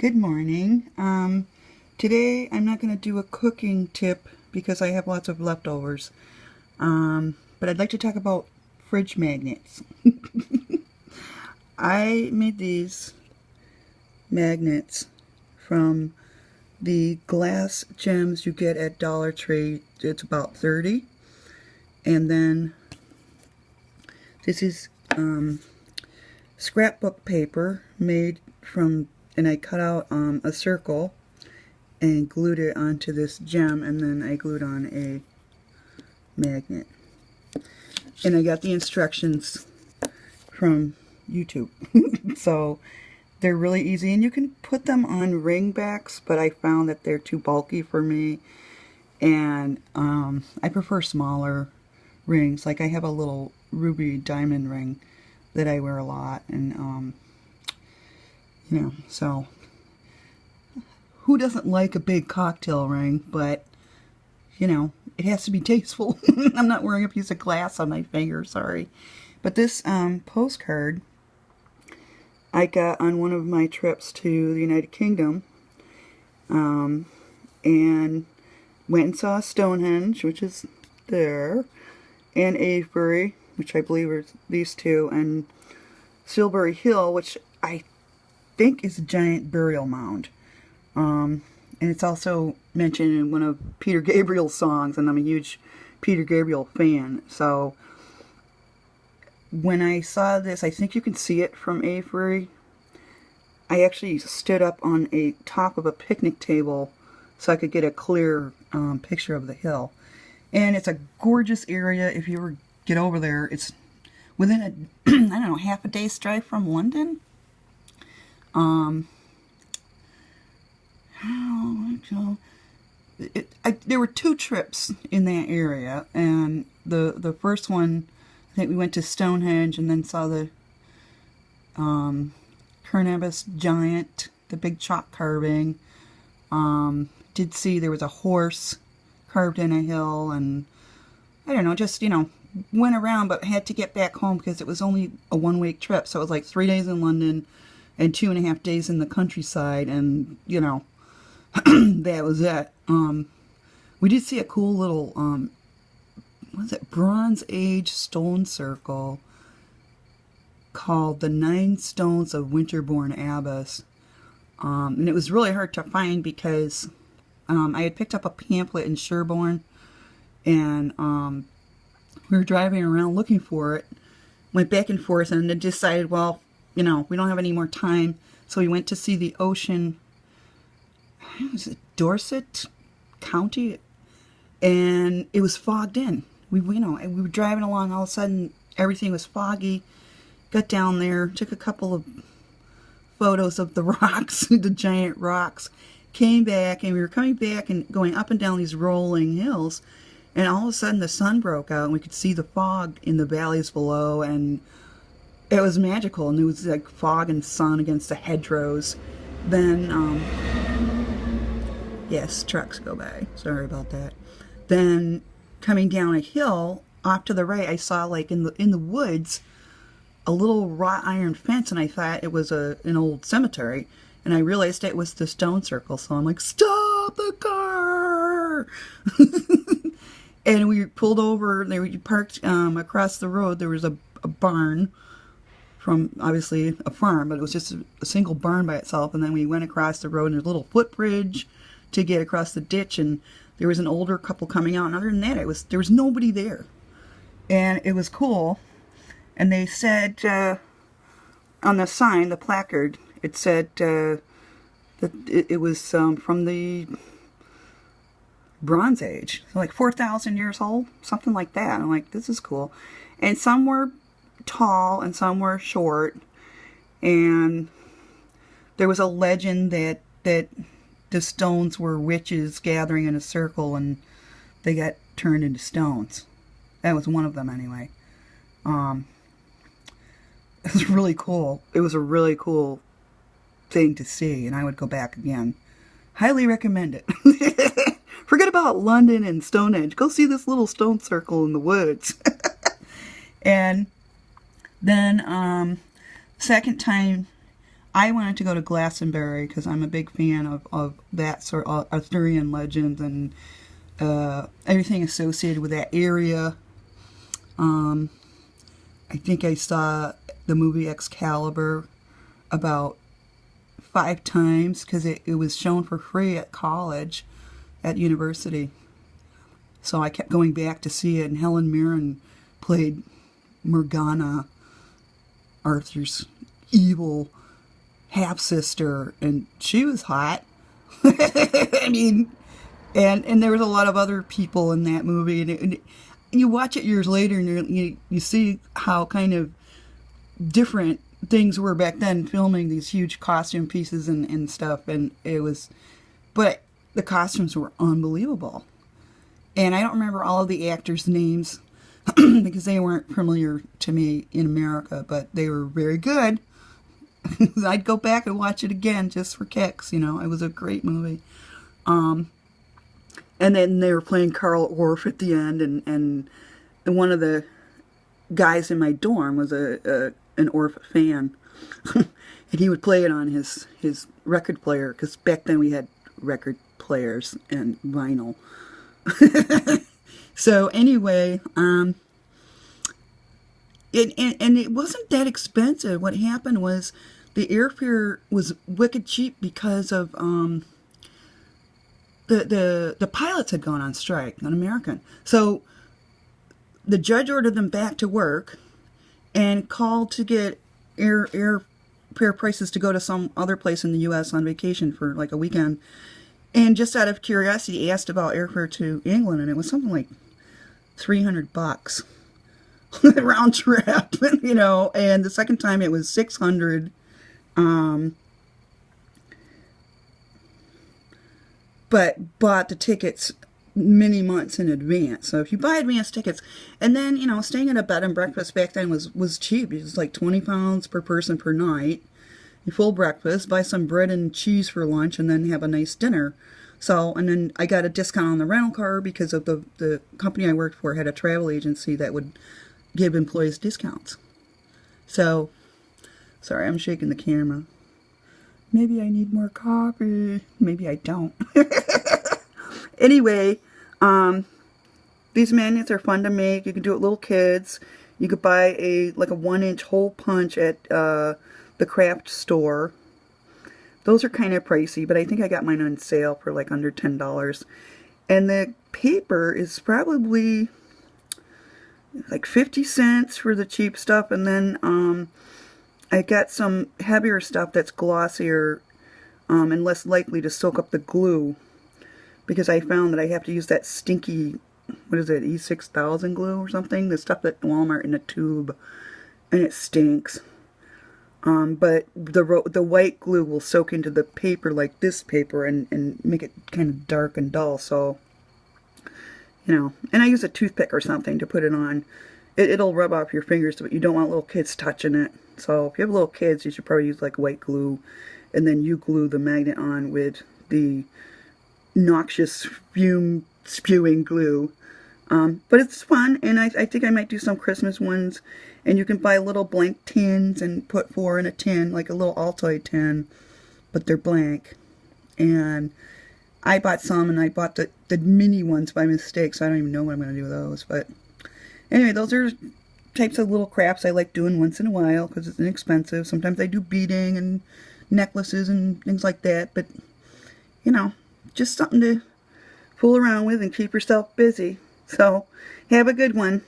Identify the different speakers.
Speaker 1: Good morning. Today I'm not going to do a cooking tip because I have lots of leftovers. But I'd like to talk about fridge magnets. I made these magnets from the glass gems you get at Dollar Tree. It's about 30. And then this is scrapbook paper made from, and I cut out a circle and glued it onto this gem, and then I glued on a magnet. And I got the instructions from YouTube. So they're really easy, and you can put them on ring backs, but I found that they're too bulky for me, and I prefer smaller rings. Like I have a little ruby diamond ring that I wear a lot, and you know, so who doesn't like a big cocktail ring? But you know, it has to be tasteful. I'm not wearing a piece of glass on my finger, sorry. But this postcard I got on one of my trips to the United Kingdom, and went and saw Stonehenge, which is there, and Avebury, which I believe are these two, and Silbury Hill, which I think is a giant burial mound. And it's also mentioned in one of Peter Gabriel's songs, and I'm a huge Peter Gabriel fan. So when I saw this, I think you can see it from Avebury. I actually stood up on a top of a picnic table so I could get a clear picture of the hill. And it's a gorgeous area. If you ever get over there, it's within a, I don't know, half a day's drive from London. There were two trips in that area, and the first one, I think we went to Stonehenge and then saw the Carnarvon giant, the big chalk carving. Did see there was a horse carved in a hill, and I don't know, just, you know, went around, but had to get back home because it was only a one-week trip, so it was like 3 days in London and 2.5 days in the countryside, and, you know, that was it. We did see a cool little, what was it, Bronze Age stone circle called the 9 Stones of Winterbourne Abbess. And it was really hard to find because I had picked up a pamphlet in Sherborne, and we were driving around looking for it, went back and forth, and then decided, well, you know, we don't have any more time, so we went to see the ocean. Was it Dorset County? And it was fogged in. We were driving along, all of a sudden everything was foggy. Got down there, took a couple of photos of the rocks, the giant rocks, came back, and we were coming back and going up and down these rolling hills, and all of a sudden the sun broke out and we could see the fog in the valleys below, and it was magical, and it was like fog and sun against the hedgerows. Then yes, trucks go by, sorry about that. Then coming down a hill off to the right, I saw, like, in the woods, a little wrought iron fence, and I thought it was an old cemetery, and I realized it was the stone circle, so I'm like, stop the car! And we pulled over, and we parked across the road. There was a barn from, obviously, a farm, but it was just a single barn by itself, and then we went across the road, and there's a little footbridge to get across the ditch, and there was an older couple coming out, and other than that, there was nobody there. And it was cool. And they said on the sign, the placard, it said that it was from the Bronze Age, so like 4,000 years old, something like that. I'm like, this is cool. And some were tall and some were short, and there was a legend that the stones were witches gathering in a circle and they got turned into stones. That was one of them anyway. It was really cool. It was a really cool thing to see, and I would go back again. Highly recommend it. Forget about London and Stonehenge. Go see this little stone circle in the woods. And then second time I wanted to go to Glastonbury because I'm a big fan of that sort of Arthurian legends and everything associated with that area. I think I saw the movie Excalibur about 5 times because it was shown for free at college, at university. So I kept going back to see it, and Helen Mirren played Morgana, Arthur's evil half-sister, and she was hot. I mean, and there was a lot of other people in that movie, and you watch it years later, and you see how kind of different things were back then, filming these huge costume pieces and stuff, and but the costumes were unbelievable. And I don't remember all of the actors' names because they weren't familiar to me in America, but they were very good. I'd go back and watch it again just for kicks, It was a great movie. And then they were playing Carl Orff at the end, and one of the guys in my dorm was an Orff fan. And he would play it on his record player, because back then we had record players and vinyl. So anyway, and it wasn't that expensive. What happened was the airfare was wicked cheap because of the pilots had gone on strike, on American. So the judge ordered them back to work and called to get airfare prices to go to some other place in the U.S. on vacation for like a weekend. And just out of curiosity, asked about airfare to England, and it was something like $300 round trip, And the second time it was $600. But bought the tickets many months in advance. So if you buy advance tickets, and then staying at a bed and breakfast back then was cheap. It was like £20 per person per night. A full breakfast, buy some bread and cheese for lunch, and then have a nice dinner. So, and then I got a discount on the rental car because of the company I worked for had a travel agency that would give employees discounts. So, sorry, I'm shaking the camera. Maybe I need more coffee. Maybe I don't. Anyway, these magnets are fun to make. You can do it with little kids. You could buy a 1-inch hole punch at the craft store. Those are kind of pricey, but I think I got mine on sale for like under $10. And the paper is probably like 50 cents for the cheap stuff, and then I got some heavier stuff that's glossier and less likely to soak up the glue, because I found that I have to use that stinky, what is it, E6000 glue or something, the stuff at Walmart in a tube, and it stinks. But the white glue will soak into the paper like this paper and make it kind of dark and dull, so, and I use a toothpick or something to put it on. It'll rub off your fingers, but you don't want little kids touching it. So if you have little kids, you should probably use like white glue, and then you glue the magnet on with the noxious fume spewing glue. But it's fun, and I think I might do some Christmas ones. And you can buy little blank tins and put 4 in a tin, like a little Altoid tin, but they're blank. And I bought some, and I bought the mini ones by mistake, so I don't even know what I'm going to do with those. But anyway, those are types of little crafts I like doing once in a while because it's inexpensive. Sometimes I do beading and necklaces and things like that, but, just something to fool around with and keep yourself busy. So, have a good one.